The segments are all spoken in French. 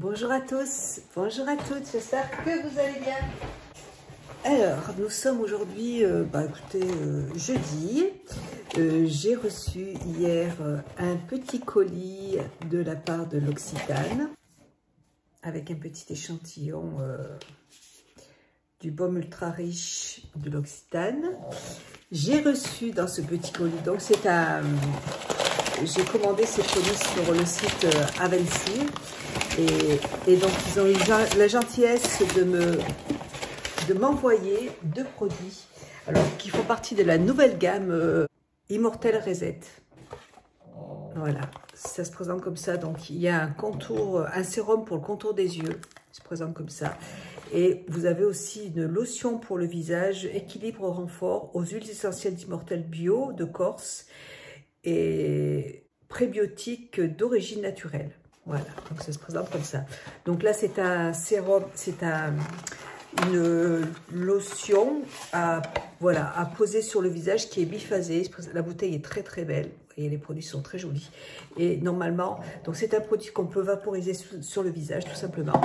Bonjour à tous, bonjour à toutes, j'espère que vous allez bien. Alors, nous sommes aujourd'hui, jeudi. J'ai reçu hier un petit colis de la part de l'Occitane avec un petit échantillon du baume ultra riche de l'Occitane. J'ai reçu dans ce petit colis, donc c'est un... J'ai commandé ces produits sur le site Avency et donc ils ont eu la gentillesse de m'envoyer deux produits alors qui font partie de la nouvelle gamme Immortel Reset. Voilà, ça se présente comme ça. Donc il y a un contour, un sérum pour le contour des yeux, ça se présente comme ça. Et vous avez aussi une lotion pour le visage, équilibre renfort aux huiles essentielles d'Immortel Bio de Corse et prébiotiques d'origine naturelle. Voilà, donc ça se présente comme ça. Donc là, c'est un sérum, c'est une lotion à poser sur le visage qui est biphasée. La bouteille est très très belle et les produits sont très jolis. Et normalement, donc c'est un produit qu'on peut vaporiser sur le visage tout simplement.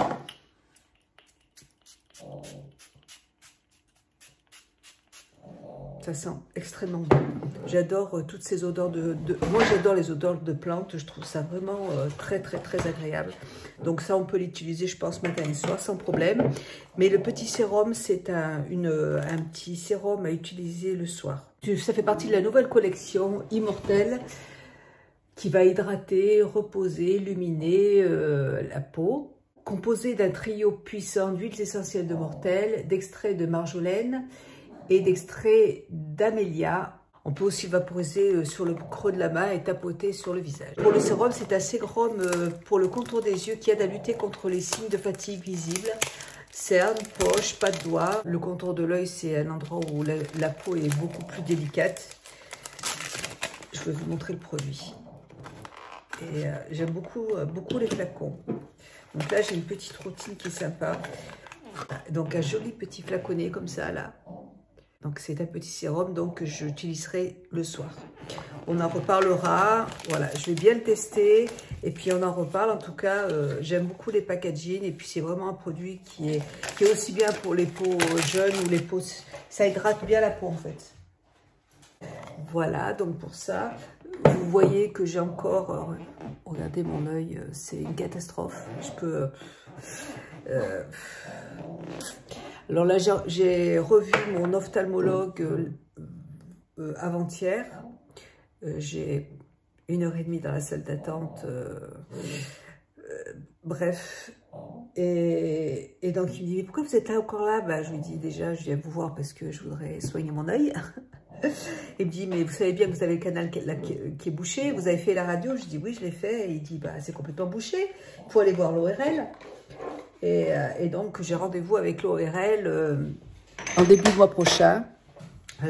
Ça sent extrêmement bon. J'adore toutes ces odeurs moi j'adore les odeurs de plantes, je trouve ça vraiment très agréable. Donc ça on peut l'utiliser je pense matin et soir sans problème. Mais le petit sérum c'est un petit sérum à utiliser le soir. Ça fait partie de la nouvelle collection Immortel qui va hydrater, reposer, illuminer la peau. Composé d'un trio puissant d'huiles essentielles de mortel, d'extrait de marjolaine et d'extrait d'amélia. On peut aussi vaporiser sur le creux de la main et tapoter sur le visage. Pour le sérum, c'est un sérum pour le contour des yeux qui aide à lutter contre les signes de fatigue visibles, cernes, poches, pas de doigts. Le contour de l'œil, c'est un endroit où la peau est beaucoup plus délicate. Je vais vous montrer le produit. Et j'aime beaucoup les flacons. Donc là, j'ai une petite routine qui est sympa. Donc un joli petit flaconnet comme ça là. Donc c'est un petit sérum donc que j'utiliserai le soir. On en reparlera. Voilà, je vais bien le tester et puis on en reparle. En tout cas, j'aime beaucoup les packaging et puis c'est vraiment un produit qui est aussi bien pour les peaux jeunes ou les peaux. Ça hydrate bien la peau en fait. Voilà, donc pour ça, vous voyez que j'ai encore... regardez mon œil, c'est une catastrophe. Je peux... Alors là, j'ai revu mon ophtalmologue avant-hier. J'ai 1h30 dans la salle d'attente. Bref. Et donc, il me dit, mais pourquoi vous êtes là encore là? Bah, je lui dis déjà, je viens vous voir parce que je voudrais soigner mon œil. Il me dit, mais vous savez bien que vous avez le canal qui est bouché. Vous avez fait la radio? Je dis, oui, je l'ai fait. Et il dit, bah, c'est complètement bouché. Il faut aller voir l'ORL. Et donc, j'ai rendez-vous avec l'ORL en début de mois prochain.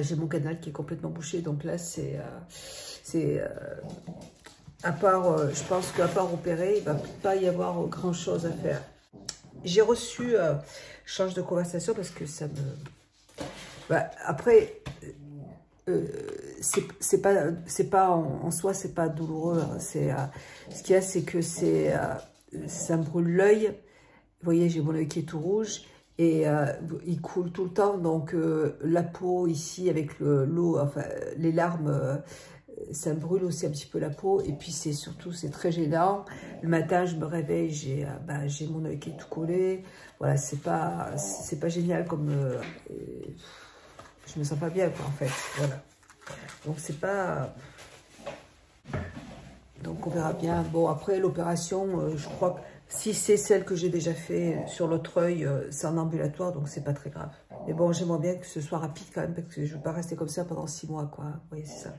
J'ai mon canal qui est complètement bouché. Donc là, à part, je pense qu'à part opérer, il ne va pas y avoir grand-chose à faire. J'ai reçu, je change de conversation parce que ça me... Bah, après... c'est pas en soi, c'est pas douloureux. Hein. Ce qu'il y a, c'est que ça me brûle l'œil. Vous voyez, j'ai mon œil qui est tout rouge et il coule tout le temps. Donc la peau ici avec l'eau, enfin les larmes, ça me brûle aussi un petit peu la peau. Et puis c'est très gênant. Le matin, je me réveille, j'ai mon œil qui est tout collé. Voilà, c'est pas génial comme. Je me sens pas bien quoi en fait. Voilà. Donc c'est pas. Donc on verra bien. Bon après l'opération, je crois que si c'est celle que j'ai déjà fait sur l'autre œil, c'est en ambulatoire, donc c'est pas très grave. Mais bon, j'aimerais bien que ce soit rapide quand même, parce que je veux pas rester comme ça pendant 6 mois, quoi. Vous voyez, c'est ça.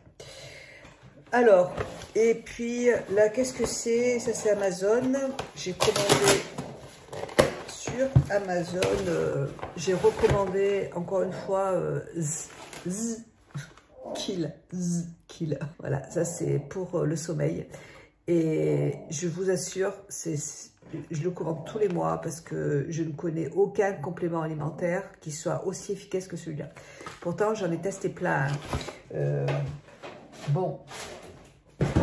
Alors, et puis là, qu'est-ce que c'est? Ça, c'est Amazon. J'ai commandé sur Amazon. J'ai recommandé, encore une fois, Kill. Voilà, ça, c'est pour le sommeil. Et je vous assure, je le commande tous les mois parce que je ne connais aucun complément alimentaire qui soit aussi efficace que celui-là. Pourtant, j'en ai testé plein. Bon,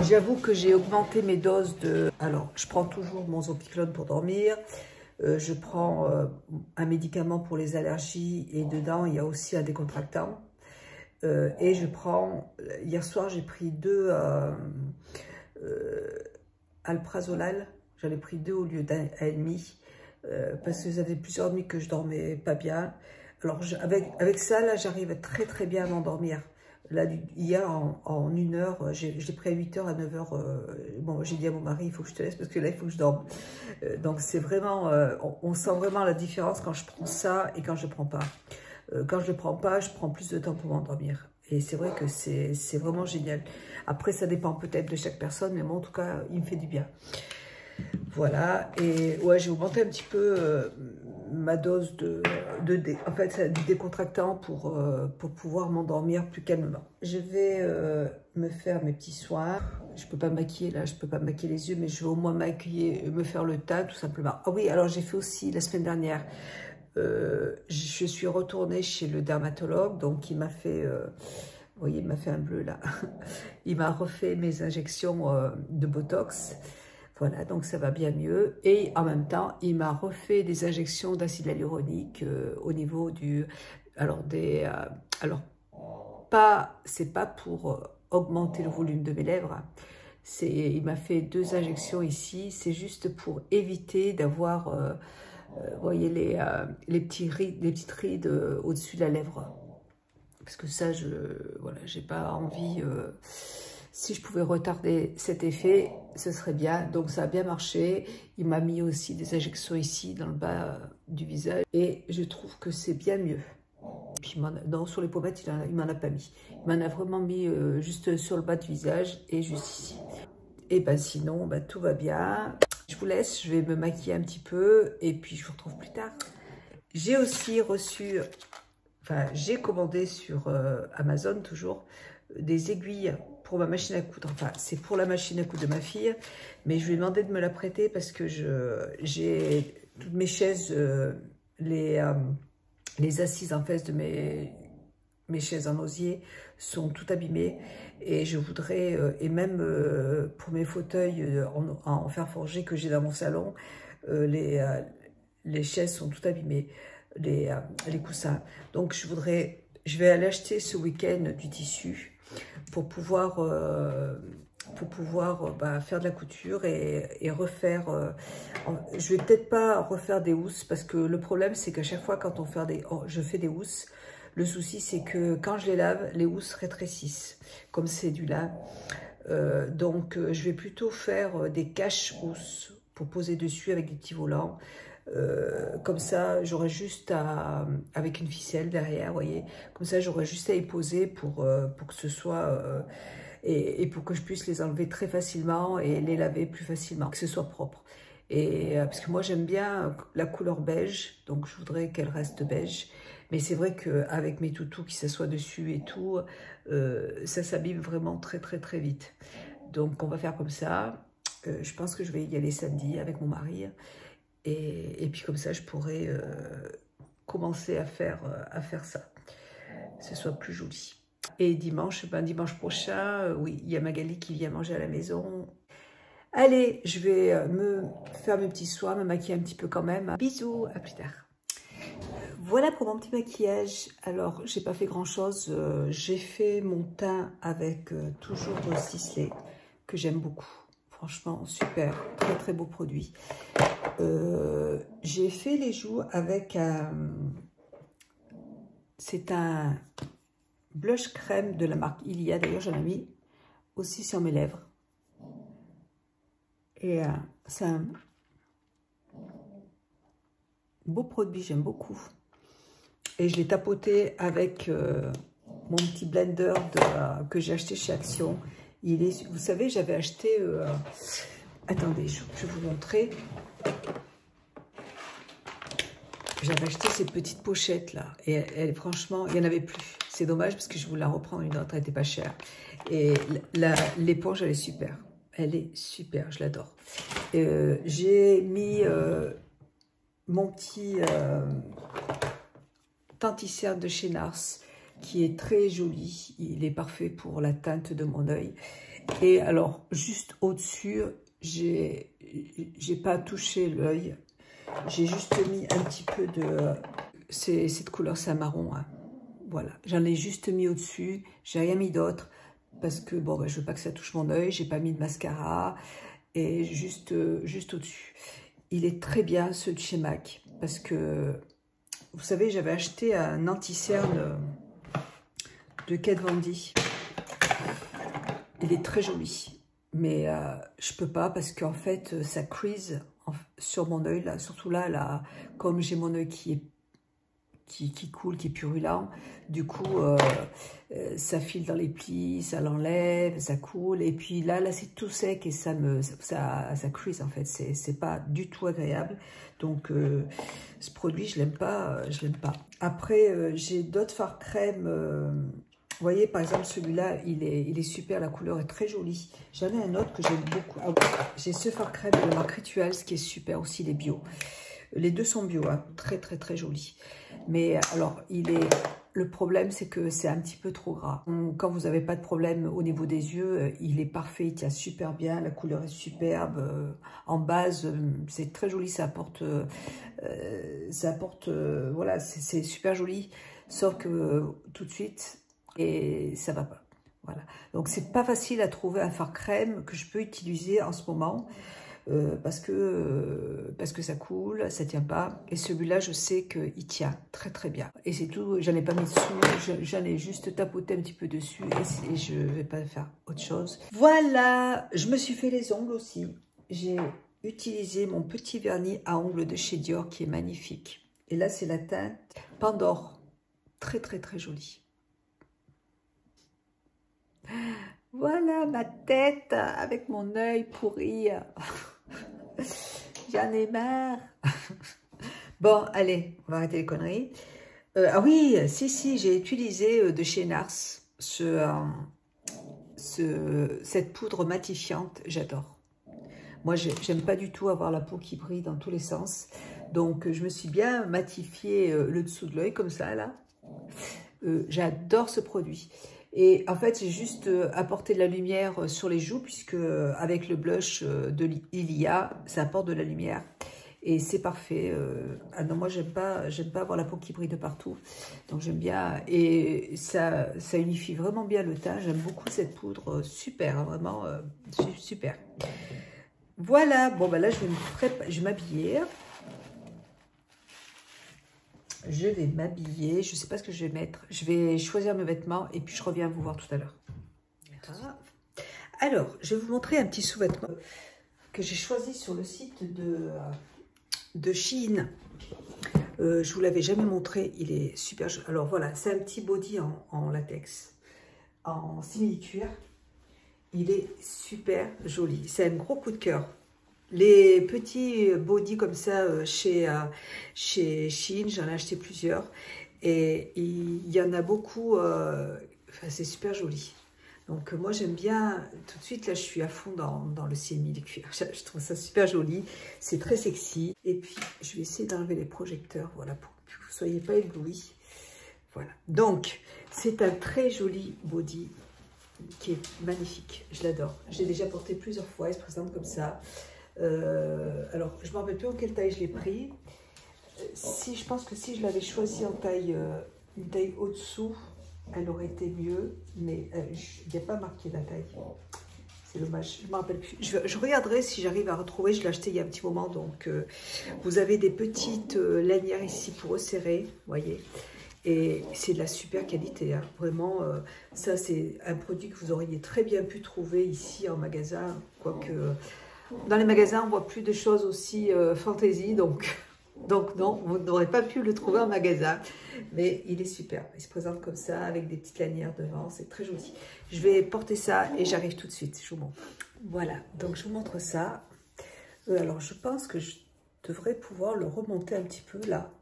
J'avoue que j'ai augmenté mes doses de... Alors, je prends toujours mon Zopiclone pour dormir. Je prends un médicament pour les allergies et dedans, il y a aussi un décontractant. Et je prends... Hier soir, j'ai pris 2 alprazolam. J'en ai pris 2 au lieu d'1,5 parce que ça faisait plusieurs nuits que je dormais pas bien. Alors, avec ça, là, j'arrive très très bien à m'endormir. Là, hier, en 1 heure, je l'ai pris à 8 h, à 9 h. Bon, j'ai dit à mon mari, il faut que je te laisse parce que là, il faut que je dorme. Donc, c'est vraiment, on sent vraiment la différence quand je prends ça et quand je ne prends pas. Quand je ne prends pas, je prends plus de temps pour m'endormir. Et c'est vrai que c'est vraiment génial. Après, ça dépend peut-être de chaque personne, mais moi, en tout cas, il me fait du bien. Voilà, et ouais, j'ai augmenté un petit peu ma dose en fait, du décontractant pour pouvoir m'endormir plus calmement. Je vais me faire mes petits soins. Je peux pas me maquiller là, je peux pas me maquiller les yeux, mais je vais au moins maquiller, me faire le teint tout simplement. Ah oui, alors j'ai fait aussi la semaine dernière, je suis retournée chez le dermatologue, donc il m'a fait... vous voyez, il m'a fait un bleu là. Il m'a refait mes injections de Botox. Voilà, donc ça va bien mieux. Et en même temps, il m'a refait des injections d'acide hyaluronique au niveau du... Alors, c'est pas pour augmenter le volume de mes lèvres. Il m'a fait 2 injections ici. C'est juste pour éviter d'avoir, vous voyez, les petites rides au-dessus de la lèvre. Parce que ça, voilà, j'ai pas envie... si je pouvais retarder cet effet, ce serait bien. Donc ça a bien marché. Il m'a mis aussi des injections ici, dans le bas du visage. Et je trouve que c'est bien mieux. Puis non, sur les pommettes, il m'en a pas mis. Il m'en a vraiment mis juste sur le bas du visage et juste ici. Et ben sinon, ben, tout va bien. Je vous laisse, je vais me maquiller un petit peu. Et puis je vous retrouve plus tard. J'ai aussi reçu... Enfin, j'ai commandé sur Amazon toujours des aiguilles pour ma machine à coudre. Enfin, c'est pour la machine à coudre de ma fille, mais je lui ai demandé de me la prêter parce que j'ai toutes mes chaises, les assises en face de mes chaises en osier sont toutes abîmées et je voudrais, et même pour mes fauteuils en fer forgé que j'ai dans mon salon, les chaises sont toutes abîmées. Les coussins. Donc je vais aller acheter ce week-end du tissu pour pouvoir faire de la couture et refaire. Je vais peut-être pas refaire des housses parce que le problème c'est qu'à chaque fois quand je fais des housses, le souci c'est que quand je les lave, les housses rétrécissent comme c'est du lin. Donc je vais plutôt faire des caches housses pour poser dessus avec des petits volants. Comme ça, j'aurais juste avec une ficelle derrière, vous voyez, comme ça, j'aurais juste à y poser pour que ce soit, et pour que je puisse les enlever très facilement et les laver plus facilement, que ce soit propre. Et parce que moi, j'aime bien la couleur beige, donc je voudrais qu'elle reste beige. Mais c'est vrai qu'avec mes toutous qui s'assoient dessus et tout, ça s'abîme vraiment très, très, très vite. Donc, on va faire comme ça. Je pense que je vais y aller samedi avec mon mari. Et puis comme ça, je pourrais commencer à faire ça, que ce soit plus joli. Et dimanche, dimanche prochain, oui, il y a Magali qui vient manger à la maison. Allez, je vais me faire mes petits soins, me maquiller un petit peu quand même. Bisous, à plus tard. Voilà pour mon petit maquillage. Alors, j'ai pas fait grand chose. J'ai fait mon teint avec toujours Sisley, que j'aime beaucoup. Franchement, super, très très beau produit. J'ai fait les joues avec c'est un blush crème de la marque Ilia. D'ailleurs, j'en ai mis aussi sur mes lèvres. Et c'est un beau produit, j'aime beaucoup. Et je l'ai tapoté avec mon petit blender que j'ai acheté chez Action. Vous savez, j'avais acheté... attendez, je vais vous montrer. J'avais acheté ces petites pochettes là. Et franchement, il n'y en avait plus. C'est dommage parce que je voulais la reprendre une autre. Elle n'était pas chère. Et l'éponge, elle est super. Elle est super, je l'adore. J'ai mis mon petit Tanticerne de chez Nars, qui est très joli. Il est parfait pour la teinte de mon œil. Et alors, juste au-dessus, j'ai pas touché l'œil. J'ai juste mis un petit peu de... cette couleur, c'est un marron. Hein. Voilà, j'en ai juste mis au-dessus. J'ai rien mis d'autre. Parce que, bon, ben, je veux pas que ça touche mon œil. J'ai pas mis de mascara. Et juste au-dessus. Il est très bien, ce de chez MAC. Parce que, vous savez, j'avais acheté un anti-cerne de Kat Von D. Il est très joli. Mais je peux pas parce qu'en fait, ça crease sur mon œil. Là, surtout là, comme j'ai mon œil qui coule, qui est purulent, du coup, ça file dans les plis, ça l'enlève, ça coule. Et puis là c'est tout sec et ça crease en fait. C'est pas du tout agréable. Donc, ce produit, je l'aime pas. Après, j'ai d'autres fards crème. Vous voyez, par exemple, celui-là, il est super, la couleur est très jolie. J'en ai un autre que j'aime beaucoup. J'ai ce fard crème de marque Rituals qui est super aussi, il est bio. Les deux sont bio, hein, très très très jolis. Mais alors, le problème, c'est que c'est un petit peu trop gras. Quand vous n'avez pas de problème au niveau des yeux, il est parfait, il tient super bien, la couleur est superbe. En base, c'est très joli, ça apporte voilà, c'est super joli. Sauf que tout de suite... et ça va pas. Voilà. Donc c'est pas facile à trouver un fard crème que je peux utiliser en ce moment parce que ça coule, ça tient pas. Et celui-là, je sais qu'il tient très très bien. Et c'est tout. J'en ai pas mis dessous. J'en ai juste tapoté un petit peu dessus et je vais pas faire autre chose. Voilà. Je me suis fait les ongles aussi. J'ai utilisé mon petit vernis à ongles de chez Dior qui est magnifique. Et là, c'est la teinte Pandore. Très très très jolie. Voilà ma tête avec mon œil pourri. J'en ai marre. Bon, allez, on va arrêter les conneries. Ah oui, si, j'ai utilisé de chez Nars cette poudre matifiante. J'adore. Moi, j'aime pas du tout avoir la peau qui brille dans tous les sens. Donc, je me suis bien matifié le dessous de l'œil comme ça, là. J'adore ce produit. Et en fait, j'ai juste apporté de la lumière sur les joues, puisque avec le blush de Ilia, ça apporte de la lumière. Et c'est parfait. Ah non, moi, j'aime pas avoir la peau qui brille de partout. Donc, j'aime bien. Et ça unifie vraiment bien le teint. J'aime beaucoup cette poudre. Super, hein, vraiment super. Voilà. Bon, ben là, je vais m'habiller. Je vais m'habiller, je ne sais pas ce que je vais mettre. Je vais choisir mes vêtements et puis je reviens vous voir tout à l'heure. Alors, je vais vous montrer un petit sous-vêtement que j'ai choisi sur le site de Shein. Je vous l'avais jamais montré, il est super. Alors voilà, c'est un petit body en latex, en simili-cuir. Il est super joli. C'est un gros coup de cœur. Les petits bodys comme ça chez Shein, j'en ai acheté plusieurs et il y en a beaucoup, enfin, c'est super joli. Donc moi j'aime bien, tout de suite là je suis à fond dans le simili-cuir, je trouve ça super joli, c'est très sexy. Et puis je vais essayer d'enlever les projecteurs, voilà, pour que vous ne soyez pas éblouis. Voilà, donc c'est un très joli body qui est magnifique, je l'adore. J'ai déjà porté plusieurs fois, il se présente comme ça. Alors, je ne me rappelle plus en quelle taille je l'ai pris. Je pense que si je l'avais choisi en taille, une taille au-dessous, elle aurait été mieux. Mais il n'y a pas marqué la taille. C'est dommage, je ne me rappelle plus. Je regarderai si j'arrive à retrouver. Je l'ai acheté il y a un petit moment. Donc, vous avez des petites lanières ici pour resserrer. Vous voyez. Et c'est de la super qualité. Hein. Vraiment, ça, c'est un produit que vous auriez très bien pu trouver ici en magasin. Quoique... dans les magasins, on voit plus de choses aussi fantaisie, donc non, vous n'aurez pas pu le trouver en magasin. Mais il est super. Il se présente comme ça, avec des petites lanières devant. C'est très joli. Je vais porter ça et j'arrive tout de suite. Je vous montre. Voilà, donc je vous montre ça. Alors, je pense que je devrais pouvoir le remonter un petit peu là.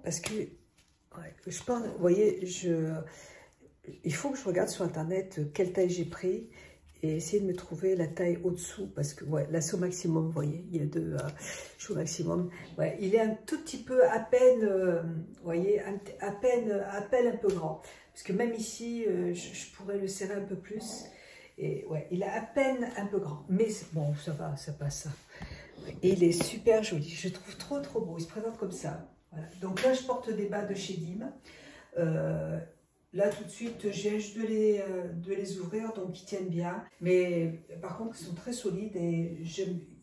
Parce que, ouais, je pense, vous voyez, il faut que je regarde sur Internet quelle taille j'ai pris. Et essayer de me trouver la taille au-dessous, parce que, ouais, là, c'est au maximum, vous voyez, il y a deux, je suis au maximum. Ouais, il est un tout petit peu, à peine, vous voyez, à peine un peu grand. Parce que même ici, je pourrais le serrer un peu plus. Et ouais, il est à peine un peu grand. Mais bon, ça va, ça passe. Et il est super joli. Je le trouve trop, trop beau. Il se présente comme ça. Voilà. Donc là, je porte des bas de chez Dim. Là, tout de suite, j'ai juste de les ouvrir, donc ils tiennent bien. Mais par contre, ils sont très solides et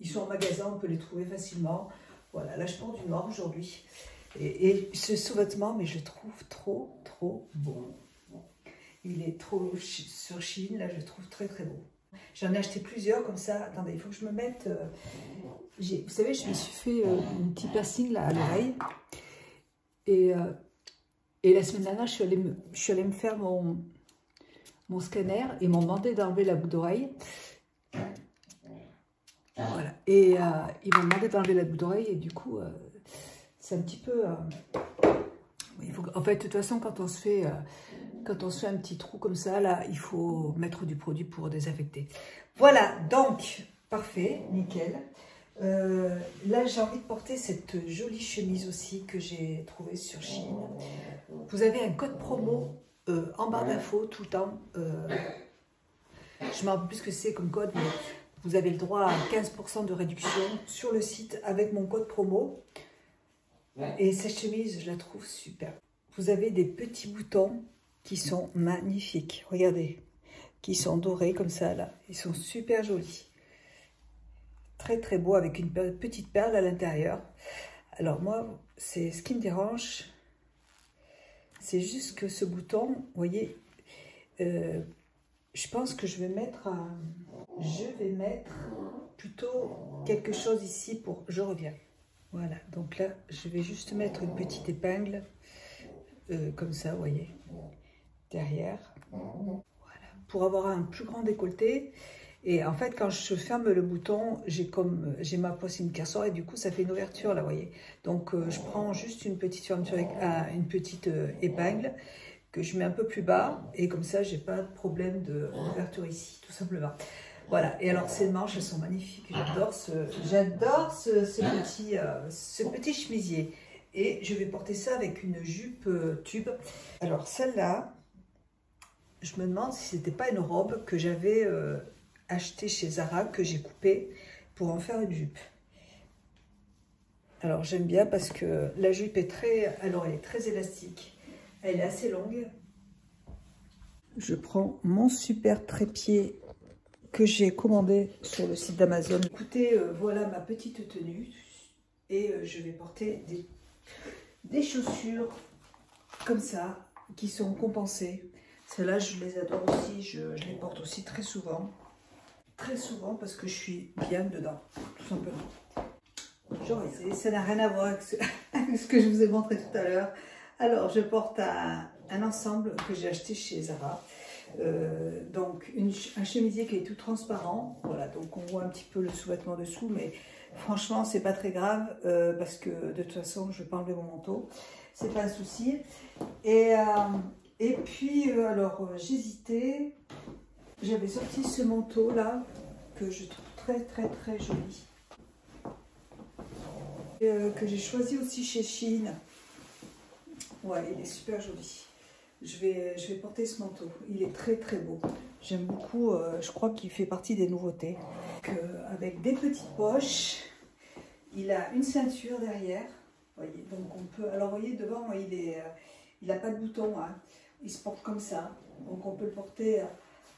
ils sont en magasin, on peut les trouver facilement. Voilà, là, je porte du noir aujourd'hui. Et ce sous-vêtement, mais je le trouve trop, trop beau. Il est trop sur Shein, là, je le trouve très, très beau. J'en ai acheté plusieurs comme ça. Attendez, il faut que je me mette... vous savez, je me suis fait un petit piercing là, à l'oreille. Et la semaine dernière, je suis allée me faire mon scanner et ils m'ont demandé d'enlever la boucle d'oreille. Voilà. Et ils m'ont demandé d'enlever la boucle d'oreille et du coup, c'est un petit peu... en fait, de toute façon, quand on se fait un petit trou comme ça, là, il faut mettre du produit pour désinfecter. Voilà, donc, parfait, nickel. Là, j'ai envie de porter cette jolie chemise aussi que j'ai trouvée sur Shein. Vous avez un code promo en barre d'infos tout le temps. Je ne me rappelle plus ce que c'est comme code, mais vous avez le droit à 15% de réduction sur le site avec mon code promo. Et cette chemise, je la trouve super. Vous avez des petits boutons qui sont magnifiques. Regardez, qui sont dorés comme ça, là. Ils sont super jolis. Très très beau avec une petite perle à l'intérieur. Alors moi, c'est ce qui me dérange, c'est juste que ce bouton, vous voyez, je pense que je vais mettre plutôt quelque chose ici pour... Je reviens. Voilà, donc là, je vais juste mettre une petite épingle, comme ça, vous voyez, derrière. Voilà, pour avoir un plus grand décolleté. Et en fait, quand je ferme le bouton, j'ai ma poitrine qui ressort et du coup, ça fait une ouverture là, vous voyez. Donc, je prends juste une petite fermeture, une petite épingle que je mets un peu plus bas et comme ça, j'ai pas de problème d'ouverture ici, tout simplement. Voilà. Et alors, ces manches, elles sont magnifiques. J'adore ce petit chemisier. Et je vais porter ça avec une jupe tube. Alors, celle-là, je me demande si c'était pas une robe que j'avais acheté chez Zara, que j'ai coupé pour en faire une jupe. Alors j'aime bien parce que la jupe est elle est très élastique, elle est assez longue. Je prends mon super trépied que j'ai commandé sur le site d'Amazon. Écoutez, voilà ma petite tenue et je vais porter des chaussures comme ça qui sont compensées. Celles-là, je les adore aussi, je les porte aussi très souvent. Très souvent parce que je suis bien dedans, tout simplement. Genre, ça n'a rien à voir avec ce que je vous ai montré tout à l'heure. Alors, je porte un ensemble que j'ai acheté chez Zara. Donc, un chemisier qui est tout transparent. Voilà, donc on voit un petit peu le sous-vêtement dessous, mais franchement, c'est pas très grave parce que de toute façon, je vais pas enlever mon manteau. C'est pas un souci. Et puis, alors, j'hésitais. J'avais sorti ce manteau là que je trouve très très très joli, que j'ai choisi aussi chez Shein. Ouais, il est super joli. Je vais porter ce manteau. Il est très très beau. J'aime beaucoup. Je crois qu'il fait partie des nouveautés. Avec des petites poches. Il a une ceinture derrière. Voyez, donc on peut. Alors vous voyez devant, il n'a pas de bouton. Hein. Il se porte comme ça. Donc on peut le porter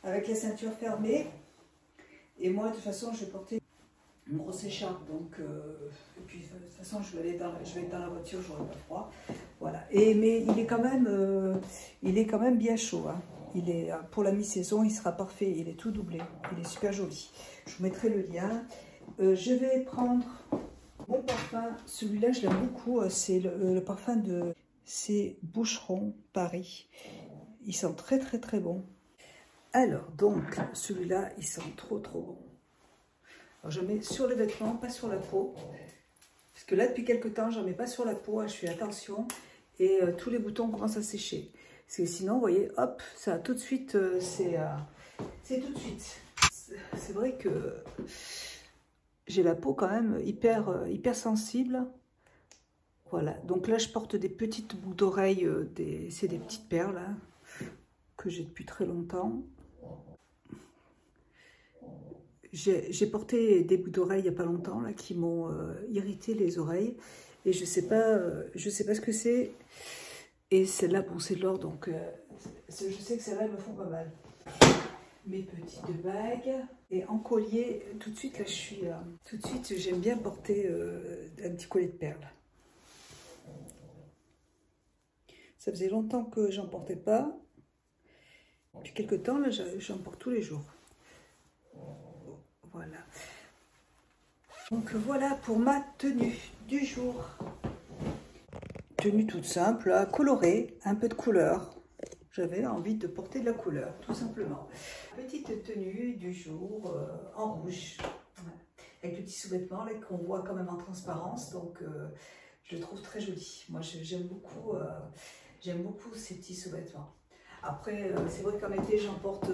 avec la ceinture fermée. Et moi, de toute façon, je vais porter une grosse écharpe. Donc, et puis, de toute façon, je vais être dans la voiture, je n'aurai pas froid. Voilà. Mais il est quand même bien chaud. Hein. Pour la mi-saison, il sera parfait. Il est tout doublé. Il est super joli. Je vous mettrai le lien. Je vais prendre mon parfum. Celui-là, je l'aime beaucoup. C'est le parfum de... C'est Boucheron Paris. Ils sont très, très, très bons. Alors, donc, celui-là, il sent trop, trop bon. Alors, je mets sur les vêtements, pas sur la peau. Parce que là, depuis quelques temps, j'en mets pas sur la peau. Hein, je fais attention. Et tous les boutons commencent à sécher. Parce que sinon, vous voyez, hop, ça tout de suite, c'est tout de suite. C'est vrai que j'ai la peau quand même hyper sensible. Voilà. Donc là, je porte des petites boucles d'oreilles. C'est des petites perles. Hein. que j'ai depuis très longtemps. J'ai porté des boucles d'oreilles il n'y a pas longtemps là, qui m'ont irrité les oreilles. Et je sais pas ce que c'est. Et celle-là, bon, c'est de l'or, donc je sais que celles-là me font pas mal. Mes petites bagues et en collier. Tout de suite, là, tout de suite, j'aime bien porter un petit collier de perles. Ça faisait longtemps que j'en portais pas. Depuis quelques temps, là, j'en porte tous les jours. Voilà. Donc voilà pour ma tenue du jour. Tenue toute simple, là, colorée, un peu de couleur. J'avais envie de porter de la couleur, tout simplement. Petite tenue du jour en rouge. Avec le petit sous-vêtement qu'on voit quand même en transparence. Donc je le trouve très joli. Moi j'aime beaucoup ces petits sous-vêtements. Après, c'est vrai qu'en été, j'en porte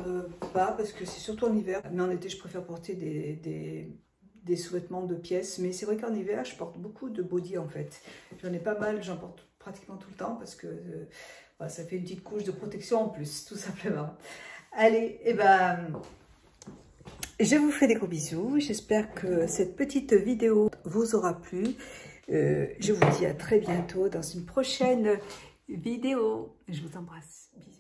pas parce que c'est surtout en hiver. Mais en été, je préfère porter des sous-vêtements de pièces. Mais c'est vrai qu'en hiver, je porte beaucoup de body en fait. J'en ai pas mal, j'en porte pratiquement tout le temps parce que voilà, ça fait une petite couche de protection en plus, tout simplement. Allez, et ben, je vous fais des gros bisous. J'espère que cette petite vidéo vous aura plu. Je vous dis à très bientôt dans une prochaine vidéo. Je vous embrasse. Bisous.